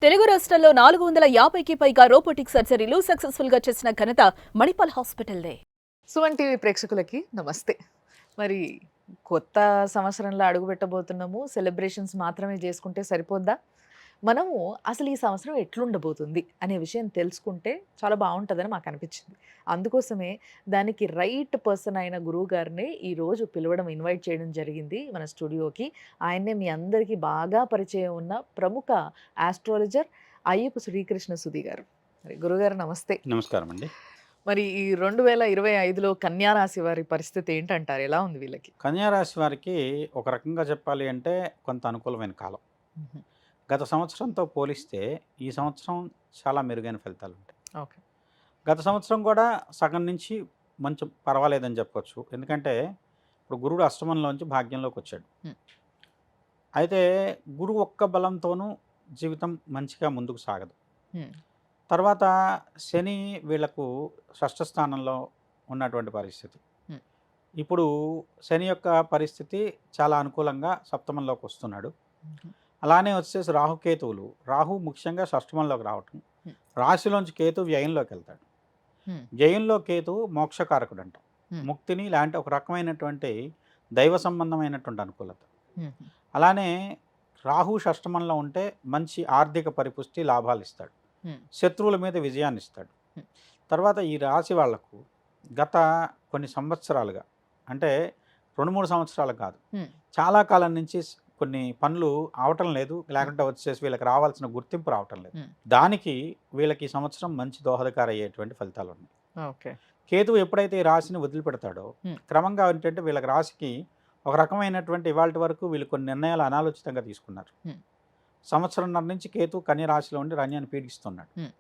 తెలుగు రాష్ట్రాల్లో 450కి పైగా రోబోటిక్ సర్జరీలు సక్సెస్ఫుల్ గా చేసిన ఘనత మణిపాల్ హాస్పిటల్దే. సుమన్ టీవీ ప్రేక్షకులకి నమస్తే. మరి కొత్త సంవత్సరంలో అడుగుపెట్టబోతున్నాము. సెలబ్రేషన్స్ మాత్రమే చేసుకుంటే సరిపోద్దా? మనము అసలు ఈ సంవత్సరం ఎట్లుండబోతుంది అనే విషయం తెలుసుకుంటే చాలా బావుంటదని మాకనిపించింది. అందుకోసమే దానికి రైట్ పర్సన్ అయిన గురువు గారినే ఈరోజు పిలవడం, ఇన్వైట్ చేయడం జరిగింది మన స్టూడియోకి. ఆయన్నే మీ అందరికీ బాగా పరిచయం ఉన్న ప్రముఖ ఆస్ట్రాలజర్ అయ్యపు శ్రీకృష్ణ సుధి గారు. మరి గురుగారు నమస్తే. నమస్కారం అండి. మరి ఈ 2025లో కన్యా రాశి వారి పరిస్థితి ఏంటంటారు? ఎలా ఉంది వీళ్ళకి? కన్యా రాశి వారికి ఒక రకంగా చెప్పాలి అంటే కొంత అనుకూలమైన కాలం. హుహు. గత సంవత్సరంతో పోలిస్తే ఈ సంవత్సరం చాలా మెరుగైన ఫలితాలుంటాయి. ఓకే. గత సంవత్సరం కూడా సగం నుంచి కొంచెం పర్వాలేదని చెప్పొచ్చు. ఎందుకంటే ఇప్పుడు గురుడు అష్టమంలోంచి భాగ్యంలోకొచ్చాడు. హ్మ్. అయితే గురువు ఒక్క బలంతోనూ జీవితం మంచిగా ముందుకు సాగదు. హ్మ్. తర్వాత శని వీళ్ళకు షష్ఠ స్థానంలో ఉన్నటువంటి పరిస్థితి. హ్మ్. ఇప్పుడు శని యొక్క పరిస్థితి చాలా అనుకూలంగా సప్తమంలోకి వస్తున్నాడు. హుహు. అలానే వచ్చేసి రాహుకేతువులు. రాహు ముఖ్యంగా షష్ఠమంలోకి రావటం. హ్మ్. రాశిలోంచి కేతు వ్యయంలోకి వెళ్తాడు. హ్మ్. వ్యయంలో కేతువు మోక్షకారకుడు అంట. హ్మ్. ముక్తిని లాంటి ఒక రకమైనటువంటి దైవ సంబంధమైనటువంటి అనుకూలత. హుహు. అలానే రాహు షష్ఠమంలో ఉంటే మంచి ఆర్థిక పరిపుష్టి లాభాలు ఇస్తాడు. హ్మ్. శత్రువుల మీద విజయాన్ని ఇస్తాడు. హ్మ్. తర్వాత ఈ రాశి వాళ్లకు గత కొన్ని సంవత్సరాలుగా అంటే 2-3 సంవత్సరాలు కాదు, హ్మ్. చాలా కాలం నుంచి కొన్ని పనులు అవటం లేదు. లేకుంటే వచ్చేసి వీళ్ళకి రావాల్సిన గుర్తింపు రావటం లేదు. హ్మ్. దానికి వీళ్ళకి ఈ సంవత్సరం మంచి దోహదకార అయ్యేటువంటి ఫలితాలు ఉన్నాయి. ఓకే. కేతువు ఎప్పుడైతే ఈ రాశిని వదిలిపెడతాడో హ్మ్. క్రమంగా ఏంటంటే వీళ్ళకి రాశికి ఒక రకమైనటువంటి ఇవాల్టి వరకు వీళ్ళు కొన్ని నిర్ణయాలు అనాలోచితంగా తీసుకున్నారు. హ్మ్. సంవత్సరంన్నర నుంచి కేతు కన్య రాశిలో ఉండి రన్యాన్ని పీడిస్తున్నాడు. హ్మ్.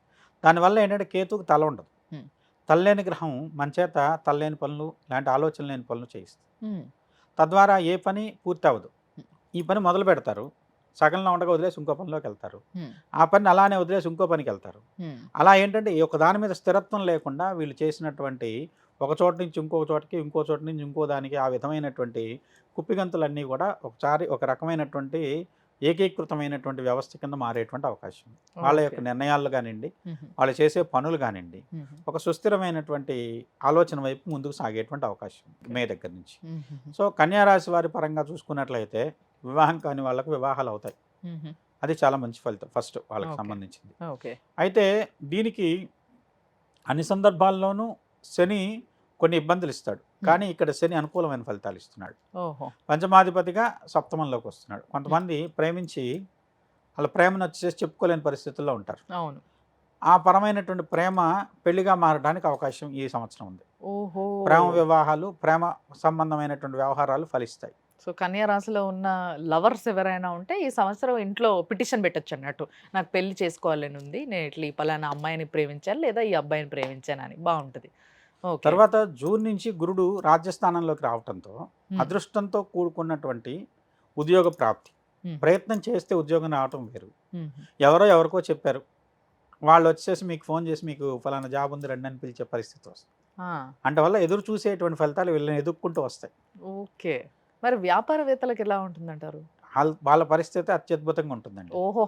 దానివల్ల ఏంటంటే కేతువుకి తల ఉండదు. హ్మ్. తల్లేని గ్రహం మన చేత తల్లేని పనులు, ఇలాంటి ఆలోచన లేని పనులు చేయిస్తుంది. హ్మ్. తద్వారా ఏ పని పూర్తి అవ్వదు. హ్మ్. ఈ పని మొదలు పెడతారు, సగంలో ఉండగా వదిలేసి ఇంకో పనిలోకి వెళ్తారు. హ్మ్. ఆ పని అలానే వదిలేసి ఇంకో పనికి వెళ్తారు. హ్మ్. అలా ఏంటంటే ఈ ఒక దాని మీద స్థిరత్వం లేకుండా వీళ్ళు చేసినటువంటి ఒక చోట నుంచి ఇంకో చోటకి, ఇంకో చోట నుంచి ఇంకో దానికి ఆ విధమైనటువంటి కుప్పిగంతులన్నీ కూడా ఒకసారి ఒక రకమైనటువంటి ఏకీకృతమైనటువంటి వ్యవస్థ కింద మారేటువంటి అవకాశం ఉంది. వాళ్ళ ఓకే. యొక్క నిర్ణయాలు కానివ్వండి, హుహు. వాళ్ళు చేసే పనులు కానివ్వండి, హుహు. ఒక సుస్థిరమైనటువంటి ఆలోచన వైపు ముందుకు సాగేటువంటి అవకాశం ఉంది మే దగ్గర నుంచి. హుహుహు. సో కన్యా రాశి వారి పరంగా చూసుకున్నట్లయితే వివాహం కాని వాళ్ళకు వివాహాలు అవుతాయి. హుహు. అది చాలా మంచి ఫలితం ఫస్ట్ వాళ్ళకి ఓకే. సంబంధించింది. ఓకే. అయితే దీనికి అన్ని సందర్భాల్లోనూ శని కొన్ని ఇబ్బందులు ఇస్తాడు. హ్మ్. కానీ ఇక్కడ శని అనుకూలమైన ఫలితాలు ఇస్తున్నాడు. ఓహో! పంచమాధిపతిగా సప్తమంలోకి వస్తున్నాడు. హ్మ్. కొంతమంది ప్రేమించి వాళ్ళ ప్రేమను వచ్చేసి చెప్పుకోలేని పరిస్థితుల్లో ఉంటారు. అవును. ఆ పరమైనటువంటి ప్రేమ పెళ్లిగా మారడానికి అవకాశం ఈ సంవత్సరం ఉంది. ఓహో! ప్రేమ వివాహాలు, ప్రేమ సంబంధమైనటువంటి వ్యవహారాలు ఫలిస్తాయి. సో, కన్యా రాశిలో ఉన్న లవర్స్ ఎవరైనా ఉంటే ఈ సంవత్సరం ఇంట్లో పిటిషన్ పెట్టొచ్చన్నట్టు. నాకు పెళ్లి చేసుకోవాలని ఉంది. నేను ఇట్లా ఈ పలానా అమ్మాయిని ప్రేమించాను లేదా ఈ అబ్బాయిని ప్రేమించానని. బావుంటది. ఓకే. తర్వాత జూన్ నుంచి గురుడు రాజ్యస్థానంలోకి రావటంతో హ్మ్. అదృష్టంతో కూడుకున్నటువంటి ఉద్యోగ ప్రాప్తి. హ్మ్. ప్రయత్నం చేస్తే ఉద్యోగం రావటం వేరు. హుహు. ఎవరికో చెప్పారు. వాళ్ళు వచ్చేసి మీకు ఫోన్ చేసి మీకు ఫలానా జాబ్ ఉంది రండి అని పిలిచే పరిస్థితి వస్తుంది. ఆ! అంటే వల్ల ఎదురు చూసేటువంటి ఫలితాలు వీళ్ళని ఎదుక్కుంటూ వస్తాయి. ఓకే. మరి వ్యాపారవేత్తలకి ఎలా ఉంటుందంటారు? వాళ్ళ పరిస్థితి అత్యద్భుతంగా ఉంటుందండి. ఓహో!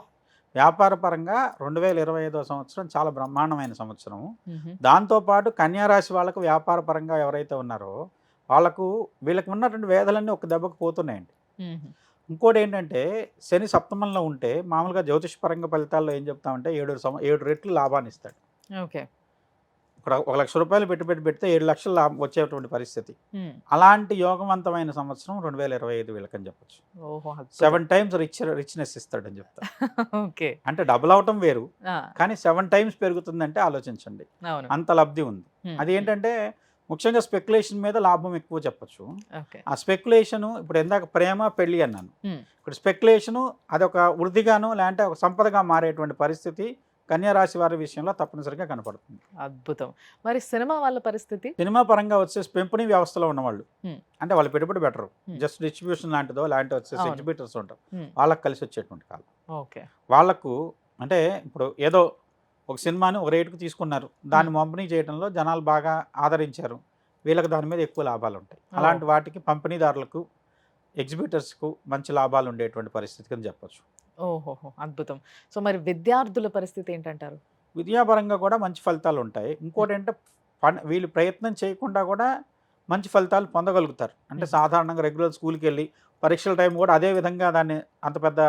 వ్యాపార పరంగా 2025 సంవత్సరం చాలా బ్రహ్మాండమైన సంవత్సరం. హుహు. దాంతోపాటు కన్యా రాశి వాళ్ళకు వ్యాపార పరంగా ఎవరైతే ఉన్నారో వాళ్ళకు వీళ్ళకి ఉన్నటువంటి వేదలన్నీ ఒక దెబ్బకు పోతున్నాయండి. హుహు. ఇంకోటేంటంటే శని సప్తమంలో ఉంటే మామూలుగా జ్యోతిషపరంగా ఫలితాల్లో ఏం చెప్తామంటే 7 రెట్లు లాభాన్ని ఇస్తాడు. ఓకే. ఇక్కడ రూ. 1,00,000 పెట్టుబడి పెడితే 7,00,000 లాభం వచ్చేటువంటి పరిస్థితి. హ్మ్. అలాంటి యోగవంతమైన సంవత్సరం 2025 వీళ్ళకని చెప్పొచ్చు. ఓహో! అద్భుతం. 7 టైమ్స్ రిచ్‌నెస్ ఇస్తాడని చెప్తా. ఓకే. అంటే డబుల్ అవ్వటం వేరు. ఆ! కానీ 7 టైమ్స్ పెరుగుతుందంటే ఆలోచించండి. అవును. అంత లబ్ధి ఉంది. హ్మ్. అది హ్మ్. ఏంటంటే ముఖ్యంగా స్పెక్యులేషన్ మీద లాభం ఎక్కువ చెప్పొచ్చు. ఓకే. ఆ స్పెక్యులేషను ఇప్పుడు ఇందాక ప్రేమ, పెళ్లి అన్నాను. హ్మ్. ఇప్పుడు స్పెక్యులేషను అదొక వృద్ధిగాను లేదంటే ఒక సంపదగా మారేటువంటి పరిస్థితి కన్యా రాశి వారి విషయంలో తప్పనిసరిగా కనపడుతుంది. అద్భుతం. మరి సినిమా వాళ్ళ పరిస్థితి? సినిమా పరంగా వచ్చేసి పెంపుని వ్యవస్థలో ఉన్నవాళ్ళు హ్మ్. అంటే వాళ్ళు పెట్టుబడి పెట్టరు. హ్మ్. జస్ట్ డిస్ట్రిబ్యూషన్ లాంటిదో లాంటి వచ్చేసి అవును. ఎగ్జిబిటర్స్ ఉంటారు. హ్మ్. వాళ్ళకి కలిసి వచ్చేటువంటి కాలం. ఓకే. వాళ్ళకు అంటే ఇప్పుడు ఏదో ఒక సినిమాని ఒక రేటుకు తీసుకున్నారు. దాన్ని హ్మ్. పంపిణీ చేయడంలో జనాలు బాగా ఆదరించారు. వీళ్ళకి దాని మీద ఎక్కువ లాభాలుంటాయి. ఓహ్! అలాంటి వాటికి పంపిణీదారులకు, ఎగ్జిబిటర్స్‌కు మంచి లాభాలు ఉండేటువంటి పరిస్థితి కింద చెప్పొచ్చు. ఓహోహో! అద్భుతం. సో, మరి విద్యార్థుల పరిస్థితి ఏంటంటారు? విద్యాపరంగా కూడా మంచి ఫలితాలు ఉంటాయి. ఇంకోటేంటే వీళ్ళు ప్రయత్నం చేయకుండా కూడా మంచి ఫలితాలు పొందగలుగుతారు. అంటే హుహు. సాధారణంగా రెగ్యులర్ స్కూల్‌కెళ్ళి పరీక్షల టైం కూడా అదే విధంగా దాన్ని అంత పెద్ద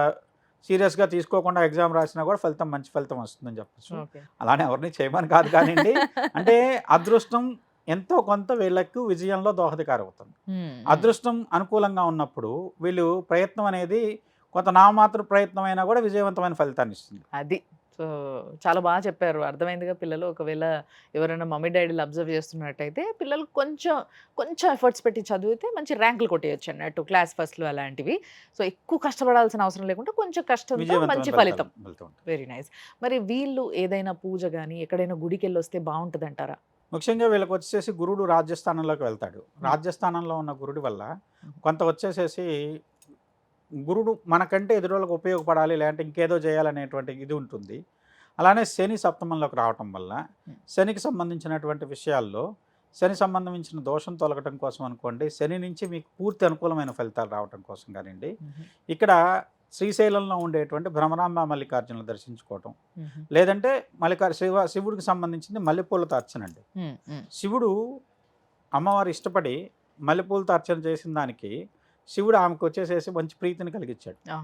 సీరియస్‌గా తీసుకోకుండా ఎగ్జామ్ రాసినా కూడా ఫలితం మంచి ఫలితం వస్తుందని చెప్పొచ్చు. ఓకే. అలానే ఎవరిని చేయమని కాదు కానియండి. అంటే అదృష్టం ఎంతో కొంత వీళ్ళకు విజయంలో దోహదకారి అవుతుంది. హ్మ్. హ్మ్. అదృష్టం అనుకూలంగా ఉన్నప్పుడు వీళ్ళు ప్రయత్నం అనేది కొంత నామాత్ర ప్రయత్నం అయినా కూడా విజయవంతమైన ఫలితాన్ని ఇస్తుంది. అది. సో, చాలా చెప్పారు. అర్థమైందిగా పిల్లలు ఒకవేళ ఎవరైనా మమ్మీ, డ్యాడీలు అబ్జర్వ్ చేస్తున్నట్టయితే పిల్లలు కొంచెం, కొంచెం ఎఫర్ట్స్ పెట్టి చదివితే మంచి ర్యాంకులు కొట్టేయొచ్చన్నట్టు క్లాస్ ఫస్ట్‌లు అలాంటివి. సో, ఎక్కువ కష్టపడాల్సిన అవసరం లేకుండా కొంచెం కష్టంతో విజయవంతమైన మంచి ఫలితాలు ఫలితం. వెళ్తూ ఉంటాయి. Very nice. మరి వీళ్ళు ఏదైనా పూజ గాని, ఎక్కడైనా గుడికెళ్ళొస్తే బావుంటదంటారా? ముఖ్యంగా వీళ్ళకొచ్చేసేసి గురుడు రాజ్యస్థానంలోకి వెళ్తాడు. హ్మ్. రాజ్యస్థానంలో ఉన్న గురుడి వల్ల హుహు. కొంత వచ్చేసేసి గురుడు మనకంటే ఎదురోళ్ళకి ఉపయోగపడాలి, లేదంటే ఇంకేదో చేయాలనేటువంటి ఇది ఉంటుంది. అలానే శని సప్తమంలోకి రావటం వల్ల హ్మ్. శనికి సంబంధించినటువంటి విషయాల్లో శని సంబంధించిన దోషం తొలగటం కోసం అనుకోండి, శని నుంచి మీకు పూర్తి అనుకూలమైన ఫలితాలు రావటం కోసం కానివ్వండి, హుహు. ఇక్కడ శ్రీశైలంలో ఉండేటువంటి భ్రమరాంబ మల్లికార్జునులు దర్శించుకోవటం, హుహు. లేదంటే శివుడికి సంబంధించింది మల్లెపూలతో అర్చనండి. హ్మ్. హ్మ్. శివుడు అమ్మవారు ఇష్టపడి మల్లెపూలతో అర్చన చేసిన దానికి శివుడు ఆమెకు వచ్చేసేసి మంచి ప్రీతిని కలిగించాడు. ఆ!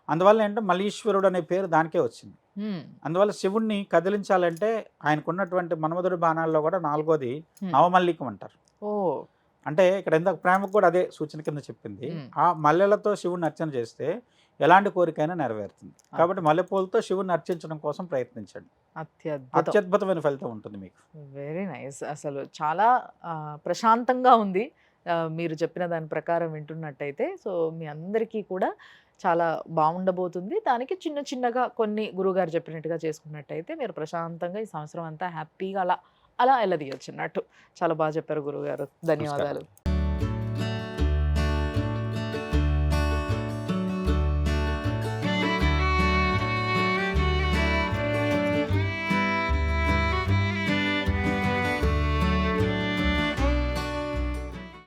అందువల్ల ఏంటంటే మల్లీశ్వరుడు అనే పేరు దానికే వచ్చింది. హ్మ్. అందువల్ల శివుడిని కదిలించాలంటే ఆయనకున్నటువంటి మన్మధుడి బాణాల్లో కూడా నాలుగోది హ్మ్. నవమల్లికం అంటారు. ఓహ్! అంటే ఇక్కడ ఇందాక ప్రేమకు కూడా అదే సూచన కింద చెప్పింది. హ్మ్. ఆ మల్లెలతో శివుడిని అర్చన చేస్తే ఎలాంటి కోరికైనా నెరవేరుతుంది. కాబట్టి మల్లెపూలతో శివుడిని అర్చించడం కోసం ప్రయత్నించండి. అత్యద్భుతం. అత్యద్భుతమైన ఫలితం ఉంటుంది మీకు. Very nice. అసలు చాలా ప్రశాంతంగా ఉంది. మీరు చెప్పిన దాని ప్రకారం వింటున్నట్టయితే. సో, మీ అందరికీ కూడా చాలా బావుండబోతుంది. దానికి చిన్న చిన్నగా కొన్ని గురువుగారు చెప్పినట్టుగా చేసుకున్నట్టయితే మీరు ప్రశాంతంగా ఈ సంవత్సరం అంతా హ్యాపీగా అలా అలా ఎల్లదీయొచ్చన్నట్టు. చాలా చెప్పారు గురువుగారు. ధన్యవాదాలు. నమస్కారం.